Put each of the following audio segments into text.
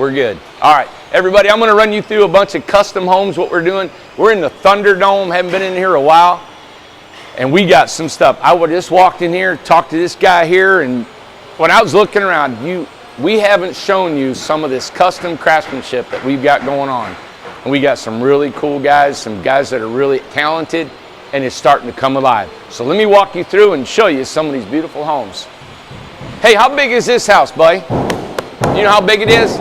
We're good. All right, everybody, I'm going to run you through a bunch of custom homes, what we're doing. We're in the Thunderdome, haven't been in here a while, and we got some stuff. I just walked in here, talked to this guy here, and when I was looking around, we haven't shown you some of this custom craftsmanship that we've got going on. And we got some really cool guys, some guys that are really talented, and it's starting to come alive. So let me walk you through and show you some of these beautiful homes. Hey, how big is this house, buddy? You know how big it is?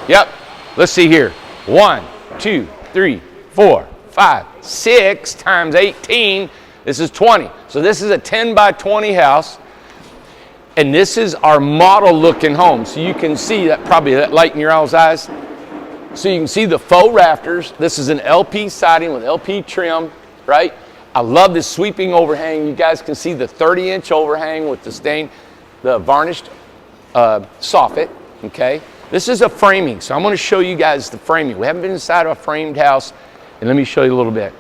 Yep. Let's see here. 1, 2, 3, 4, 5, 6 times 18. This is 20. So this is a 10 by 20 house. And this is our model looking home. So you can see that, probably that light in your all's eyes. So you can see the faux rafters. This is an LP siding with LP trim, right? I love this sweeping overhang. You guys can see the 30-inch overhang with the stain, the varnished soffit, okay? This is a framing, so I'm going to show you guys the framing. We haven't been inside of a framed house, and let me show you a little bit.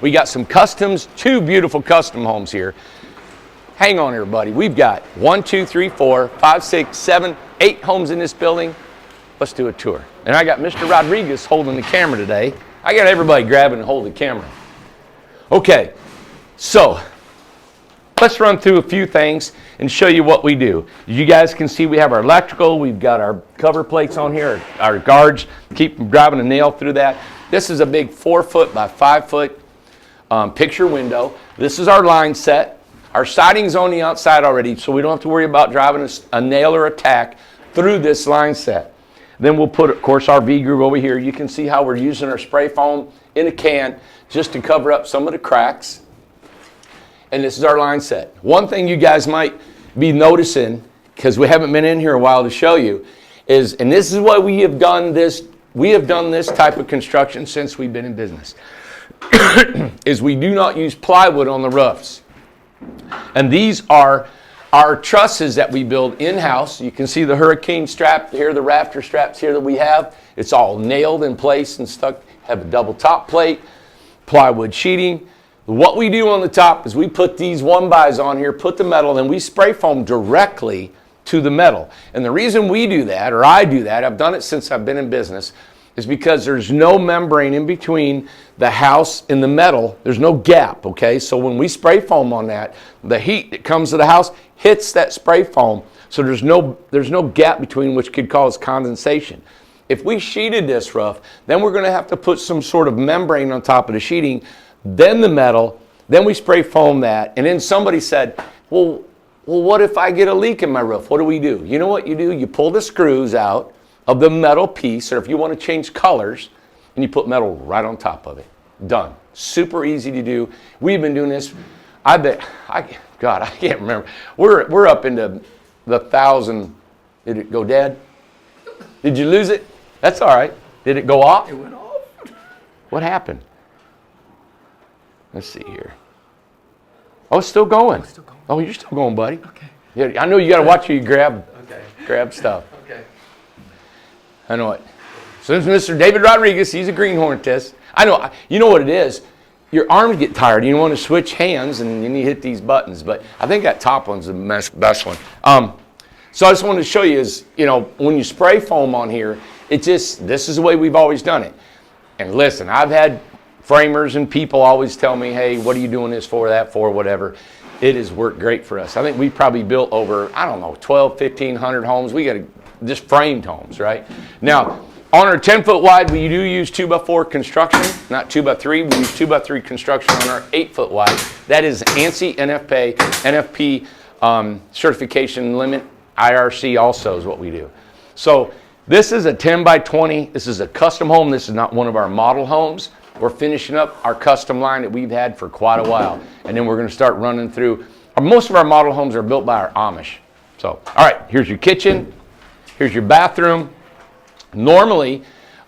We got some customs, 2 beautiful custom homes here. Hang on, everybody. We've got 1, 2, 3, 4, 5, 6, 7, 8 homes in this building. Let's do a tour. And I got Mr. Rodriguez holding the camera today. I got everybody grabbing and holding the camera. Okay, so let's run through a few things and show you what we do. You guys can see we have our electrical, we've got our cover plates on here, our guards, keep driving a nail through that. This is a big 4-foot by 5-foot picture window. This is our line set. Our siding's on the outside already, so we don't have to worry about driving a nail or a tack through this line set. Then we'll put, of course, our V-groove over here. You can see how we're using our spray foam in a can just to cover up some of the cracks. And this is our line set. One thing you guys might be noticing, because we haven't been in here a while to show you, is, and this is why we have done this type of construction since we've been in business, is we do not use plywood on the roofs. And these are our trusses that we build in-house. You can see the hurricane strap here, the rafter straps here that we have. It's all nailed in place and stuck. Have a double top plate, plywood sheeting. What we do on the top is we put these 1-bys on here, put the metal, and we spray foam directly to the metal. And the reason we do that, or I do that, I've done it since I've been in business, is because there's no membrane in between the house and the metal. There's no gap, okay? So when we spray foam on that, the heat that comes to the house hits that spray foam. So there's no gap between, which could cause condensation. If we sheeted this roof, then we're going to have to put some sort of membrane on top of the sheeting, then the metal, then we spray foam that. And then somebody said, well, what if I get a leak in my roof? What do we do? You know what you do? You pull the screws out of the metal piece, or if you want to change colors, and you put metal right on top of it. Done. Super easy to do. We've been doing this, I can't remember. We're up into the 1,000. Did it go dead? Did you lose it? That's all right. Did it go off? It went off. What happened? Let's see here. Oh, it's still going. Still going. Oh, you're still going, buddy. Okay. Yeah, I know you got to watch where you grab stuff. Okay. I know it. So this is Mr. David Rodriguez. He's a greenhorn test. I know. You know what it is. Your arms get tired. You want to switch hands, and you need to hit these buttons. But I think that top one's the best one. So I just wanted to show you is, when you spray foam on here, this is the way we've always done it. And listen, I've had framers and people always tell me, hey, what are you doing this for, that for, whatever. It has worked great for us. I think we've probably built over, 1,500 homes. We got just framed homes, right? Now, on our 10-foot wide, we do use 2x4 construction, not 2x3. We use 2x3 construction on our 8-foot wide. That is ANSI NFP certification limit. IRC also is what we do. So this is a 10 by 20. This is a custom home. This is not one of our model homes. We're finishing up our custom line that we've had for quite a while. And then we're going to start running through. Most of our model homes are built by our Amish. So, all right, here's your kitchen. Here's your bathroom. Normally,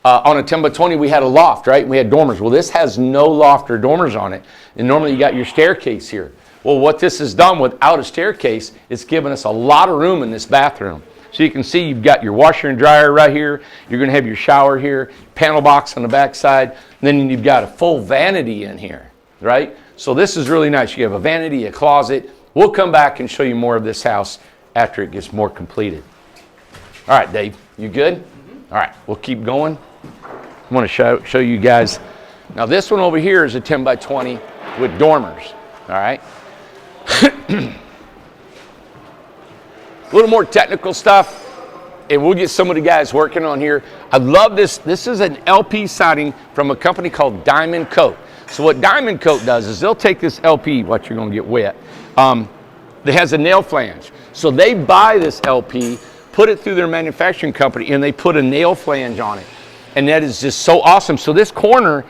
on a 10 by 20, we had a loft, right? We had dormers. Well, this has no loft or dormers on it. And normally you got your staircase here. Well, what this has done without a staircase, it's given us a lot of room in this bathroom. So you can see you've got your washer and dryer right here. You're going to have your shower here, panel box on the back side. And then you've got a full vanity in here, right? So this is really nice. You have a vanity, a closet. We'll come back and show you more of this house after it gets more completed. All right, Dave, you good? All right, we'll keep going. I want to show you guys. Now this one over here is a 10 by 20 with dormers, all right? A little more technical stuff, and we'll get some of the guys working on here. I love this. This is an LP siding from a company called Diamond Coat. So what Diamond Coat does is they'll take this LP, what you're gonna get wet, that has a nail flange. So they buy this LP, put it through their manufacturing company, and they put a nail flange on it. And that is just so awesome. So this corner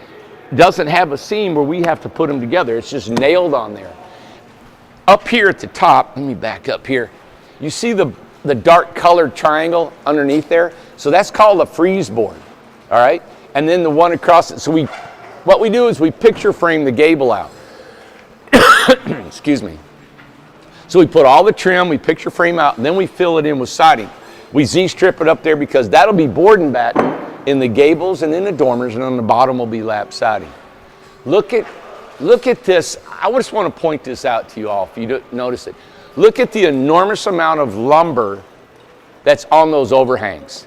doesn't have a seam where we have to put them together. It's just nailed on there. Up here at the top, let me back up here. You see the dark colored triangle underneath there? So that's called a freeze board, all right? And then the one across it, so what we do is we picture frame the gable out. Excuse me. So we put all the trim, we picture frame out, and then we fill it in with siding. We Z-strip it up there because that'll be board and batten in the gables and in the dormers, and on the bottom will be lap siding. Look at this. I just want to point this out to you all if you don't notice it. Look at the enormous amount of lumber that's on those overhangs.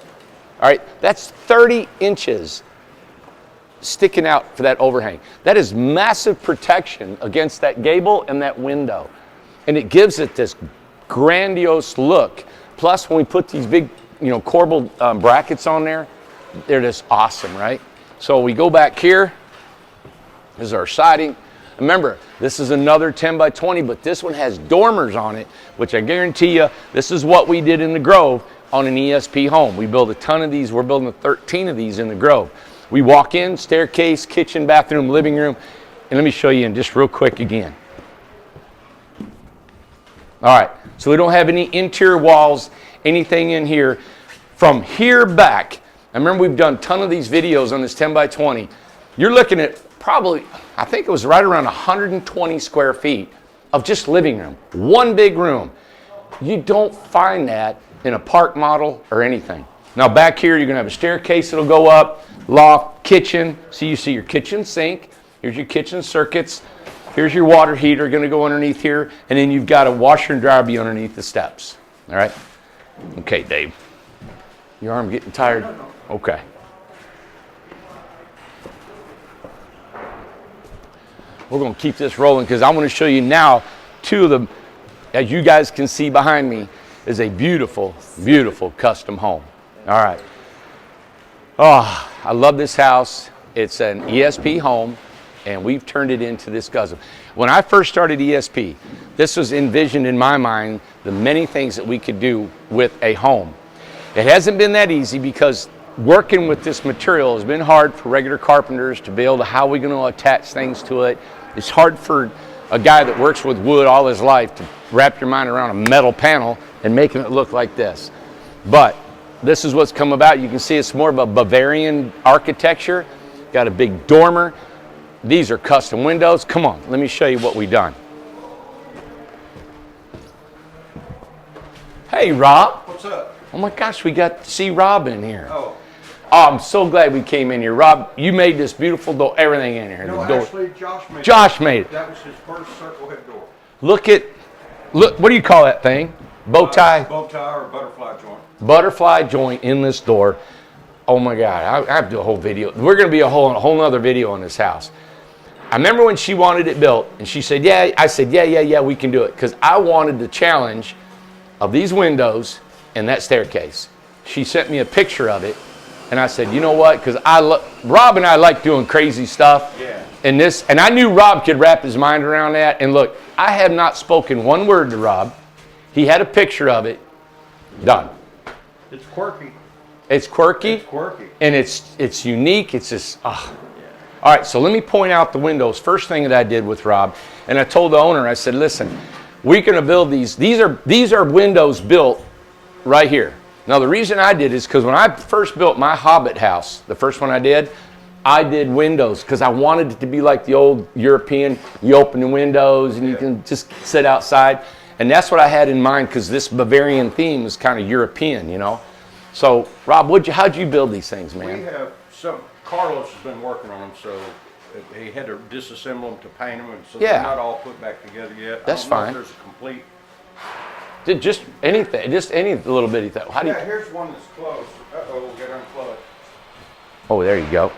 All right, that's 30 inches sticking out for that overhang. That is massive protection against that gable and that window. And it gives it this grandiose look. Plus, when we put these big, corbelled brackets on there, they're just awesome, right? So we go back here. This is our siding. Remember, this is another 10 by 20, but this one has dormers on it, which I guarantee you, this is what we did in the Grove on an ESP home. We built a ton of these. We're building 13 of these in the Grove. We walk in, staircase, kitchen, bathroom, living room, and let me show you in just real quick again. All right, so we don't have any interior walls, anything in here. From here back, I remember we've done a ton of these videos on this 10 by 20. You're looking at probably, I think it was right around 120 square feet of just living room, one big room. You don't find that in a park model or anything. Now back here, you're gonna have a staircase that'll go up, loft, kitchen. So you see your kitchen sink, here's your kitchen circuits, here's your water heater gonna go underneath here, and then you've got a washer and dryer be underneath the steps, all right? Okay, Dave, your arm getting tired? Okay. We're gonna keep this rolling because I wanna show you now two of them, as you guys can see behind me, is a beautiful, beautiful custom home. All right. Oh, I love this house. It's an ESP home, and we've turned it into this guzzle. When I first started ESP, this was envisioned in my mind the many things that we could do with a home. It hasn't been that easy because working with this material has been hard for regular carpenters to be able to, how are we going to attach things to it? It's hard for a guy that works with wood all his life to wrap your mind around a metal panel and making it look like this. But this is what's come about. You can see it's more of a Bavarian architecture. Got a big dormer. These are custom windows. Come on, let me show you what we've done. Hey, Rob. What's up? Oh my gosh, we got to see Rob in here. Oh, I'm so glad we came in here. Rob, you made this beautiful door, everything in here. no, The door. actually, Josh made it. That was his first circle head door. Look, what do you call that thing? Bow tie? Bow tie or butterfly joint. Butterfly joint in this door. Oh my God, I have to do a whole video. We're gonna be a whole nother video on this house. I remember when she wanted it built and she said, yeah, I said, yeah, we can do it. Because I wanted the challenge of these windows and that staircase. She sent me a picture of it and I said, you know what? Because Rob and I like doing crazy stuff. Yeah. And I knew Rob could wrap his mind around that. And look, I have not spoken one word to Rob. He had a picture of it. Done. It's quirky. It's quirky. It's quirky. And it's unique. It's just, yeah. All right, so let me point out the windows. First thing that I did with Rob, and I told the owner, I said, listen, we're going to build these. These are windows built right here. Now, the reason I did is because when I first built my Hobbit house, the first one I did windows because I wanted it to be like the old European. You open the windows and you can just sit outside. And that's what I had in mind because this Bavarian theme is kind of European, you know. So, Rob, how'd you build these things, man? We have Carlos has been working on them, so he had to disassemble them to paint them, and so they're not all put back together yet. That's fine. There's a complete Just anything, just any little bitty thing. How do you? Yeah, here's one that's close. Uh-oh, we'll get unplugged. Oh, there you go.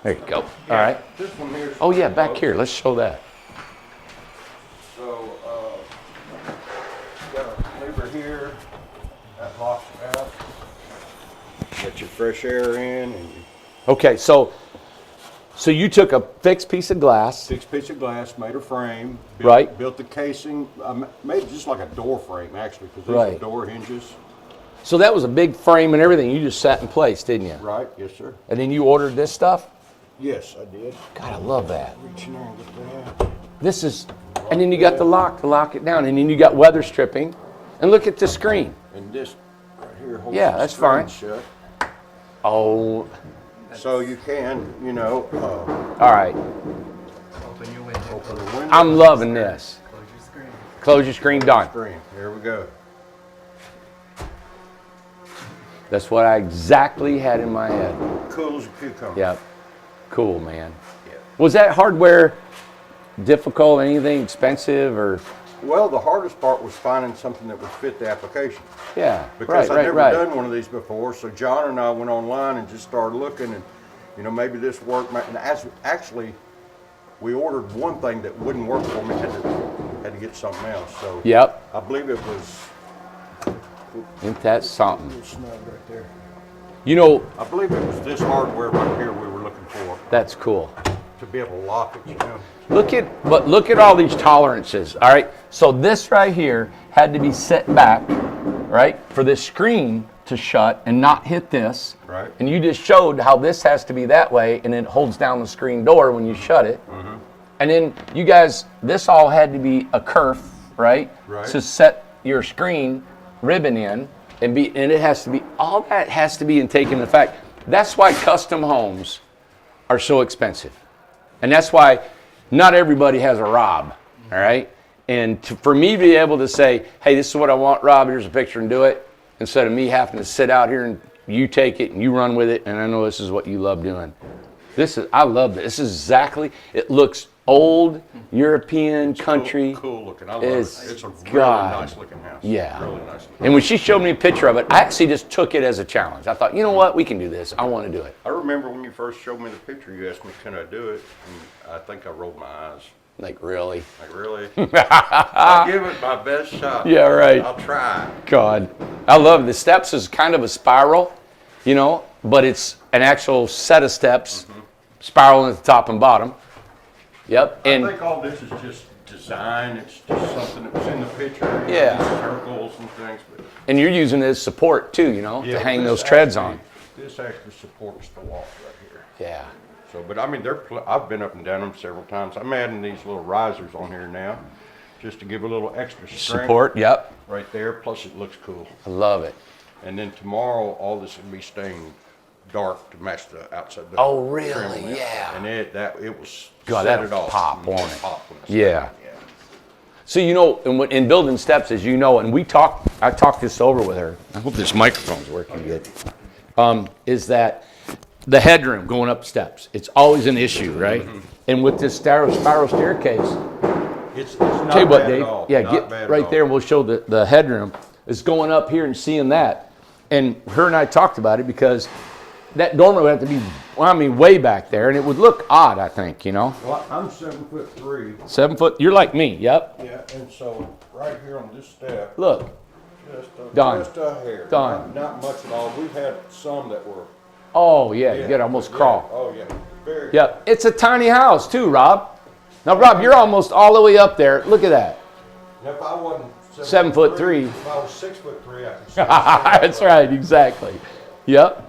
There you go. Yeah, All right. This one here's Oh yeah, back close. here. Let's show that. So, got a lever here that locks it out. Get your fresh air in and you Okay, so you took a fixed piece of glass. 6 piece of glass, made a frame. Right. Built the casing. Made it just like a door frame actually, because these Right. are door hinges. So that was a big frame and everything. You just sat in place, didn't you? Right. Yes, sir. And then you ordered this stuff. Yes, I did. God, I love that. Reach in there and get that. This is, and then you got the lock to lock it down, and then you got weather stripping. And look at the screen. And this right here holds Yeah, the that's screen fine. shut. Oh, So you can, you know, all right. Open your window. open the window. I'm loving this. Close your screen. Close your screen, done. Screen. There we go. That's what I exactly had in my head. Cool as a cucumber. Yep. Cool, man. Yeah. Was that hardware difficult? Anything expensive or? Well, the hardest part was finding something that would fit the application. Yeah. Because right, I'd never right. done one of these before, so John and I went online and just started looking, and you know, maybe this worked. And actually, we ordered one thing that wouldn't work for me, had to get something else. So Yep. I believe it was. Isn't that something? Little snug right there. You know, I believe it was this hardware right here we were looking for that's cool. to be able to lock it. You know. Look at all these tolerances. All right. So this right here had to be set back, right, for this screen to shut and not hit this. Right. And you just showed how this has to be that way, and it holds down the screen door when you shut it. Mm-hmm. And then you guys, this all had to be a kerf, right? Right. To set your screen ribbon in and it has to be, all that has to be taken into fact. That's why custom homes are so expensive. And that's why not everybody has a Rob, all right? And for me to be able to say, hey, this is what I want, Rob, here's a picture and do it, instead of me having to sit out here and you take it and you run with it, and I know this is what you love doing. I love this. This is exactly, it looks old, European, country. Cool looking. I love it. It's a really God. nice looking house. Yeah. Really nice looking. And when she showed me a picture of it, I actually just took it as a challenge. I thought, you know what, we can do this. I want to do it. I remember when you first showed me the picture, you asked me, can I do it? And I think I rolled my eyes. Like, really? Like, really? I'll give it my best shot. Yeah, right. I'll try. God. I love it. The steps is kind of a spiral, you know, but it's an actual set of steps, spiraling at the top and bottom. Yep. I And think all this is just design. It's just something that was in the picture. You know, Yeah. these circles and things. But you're using it as support too, you know, yeah, to hang this those treads actually- on. This actually supports the wall right here. Yeah. So, but I mean, I've been up and down them several times. I'm adding these little risers on here now, just to give a little extra strength. Support, yep. Right there. Plus, it looks cool. I love it. And then tomorrow, all this will be stained dark to match the outside. The Oh, really? trim lamp. Yeah. And it was. God, set that'll it off. pop, won't it? Pop when it's Yeah. stained, yeah. So, you know, in building steps, as you know, and I talked this over with her. I hope this microphone's working good. Is that the headroom going up steps? It's always an issue, right? And with this spiral staircase, It's not tell you what, bad Dave. at all. Yeah, Not get bad at right all. there. We'll show the headroom is going up here and seeing that. And her and I talked about it because that dormer would have to be, well, I mean, way back there, and it would look odd, I think, you know. Well, I'm 7'3". 7 foot. You're like me. Yep. Yeah, and so right here on this step, Look. just Done. just a hair. Done. Not much at all. We've had some that were. Oh yeah, you gotta almost yeah, crawl. Oh yeah, very. Yep. It's a tiny house too, Rob. Now, Rob, you're almost all the way up there. Look at that. Now, if I wasn't 7'3". if I was 6'3", I could. That's right. Exactly. Yep.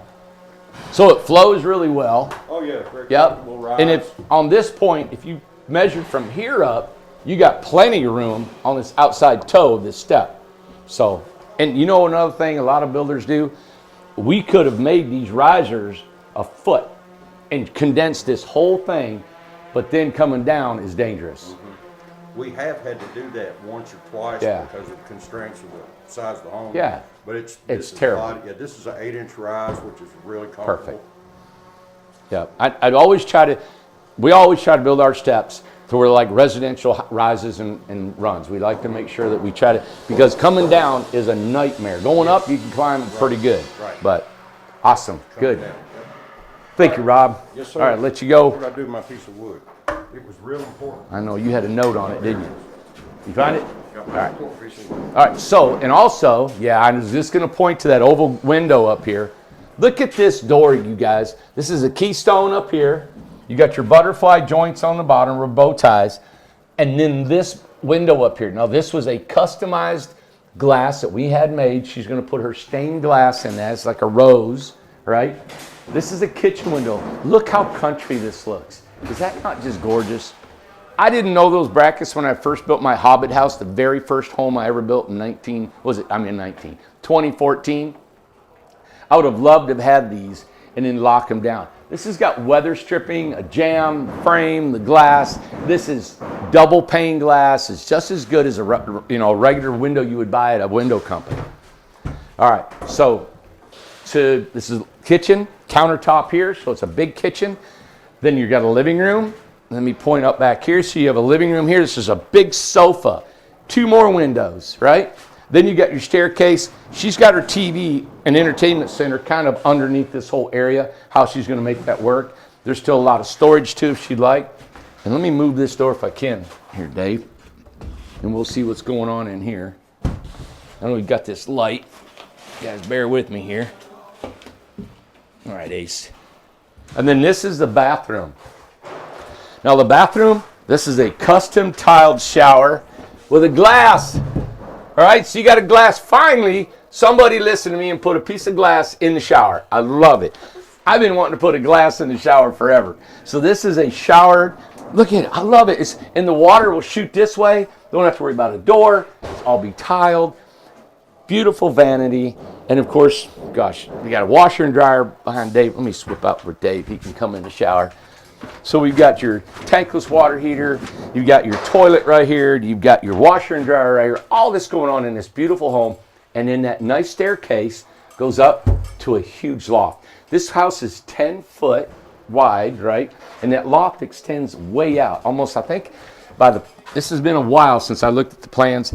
So it flows really well. Oh yeah, very Yep. comfortable ride. And if on this point, if you measured from here up, you got plenty of room on this outside toe of this step. So, and you know another thing a lot of builders do? We could have made these risers a foot and condensed this whole thing, but then coming down is dangerous. we have had to do that once or twice Yeah. because of the constraints of the size of the home. Yeah. But this is terrible. Yeah, this is an 8-inch rise, which is really comfortable. Perfect. Yeah, we always try to build our steps to where like residential rises and runs. We like to make sure that we try to, because coming down is a nightmare. Going up, you can climb pretty good. Right. But awesome, good. Down. Yep. Thank you, Rob. Yes, sir. All right, let you go. What did I do with my piece of wood? It was real important. I know you had a note on it, didn't you? You find it? Got All my right. important piece of wood. All right, so, and also, yeah, I was just going to point to that oval window up here. Look at this door, you guys. This is a keystone up here. You got your butterfly joints on the bottom with bow ties. And then this window up here. Now, this was a customized glass that we had made. She's going to put her stained glass in that. It's like a rose, right? This is a kitchen window. Look how country this looks. Is that not just gorgeous? I didn't know those brackets when I first built my Hobbit house, the very first home I ever built in 2014. I would have loved to have had these and then lock them down. This has got weather stripping, a jamb frame, the glass. This is double pane glass. It's just as good as a regular window you would buy at a window company. All right, so this is kitchen, countertop here, so it's a big kitchen. Then you've got a living room. Let me point up back here. So you have a living room here. This is a big sofa, 2 more windows, right? Then you got your staircase. She's got her TV and entertainment center kind of underneath this whole area, how she's going to make that work. There's still a lot of storage too if she'd like. And let me move this door if I can. Here, Dave. And we'll see what's going on in here. I know we've got this light. You guys bear with me here. All right, Ace. And then this is the bathroom. Now the bathroom, this is a custom tiled shower with a glass. All right, so you got a glass. Finally, somebody listened to me and put a piece of glass in the shower. I love it. I've been wanting to put a glass in the shower forever. So this is a shower. Look at it. I love it. And the water will shoot this way. Don't have to worry about a door. It's all be tiled. Beautiful vanity. And of course, gosh, we got a washer and dryer behind Dave. Let me swip out with Dave. He can come in the shower. So we've got your tankless water heater, you've got your toilet right here, you've got your washer and dryer right here, all this going on in this beautiful home. And then that nice staircase goes up to a huge loft. This house is 10 foot wide, right? And that loft extends way out. Almost, I think, this has been a while since I looked at the plans.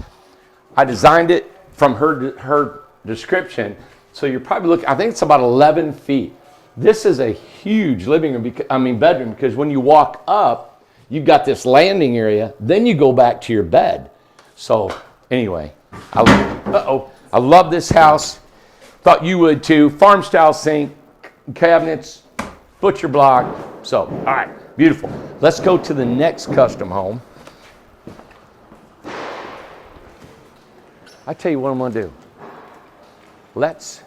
I designed it from her description. So you're probably looking, I think it's about 11 feet. This is a huge bedroom, because when you walk up, you've got this landing area, then you go back to your bed. So anyway, I love this house. Thought you would too. Farm style sink, cabinets, butcher block. So, all right, beautiful. Let's go to the next custom home. I tell you what I'm gonna do. Let's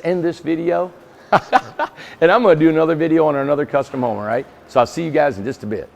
end this video. And I'm going to do another video on another custom home, all right? So I'll see you guys in just a bit.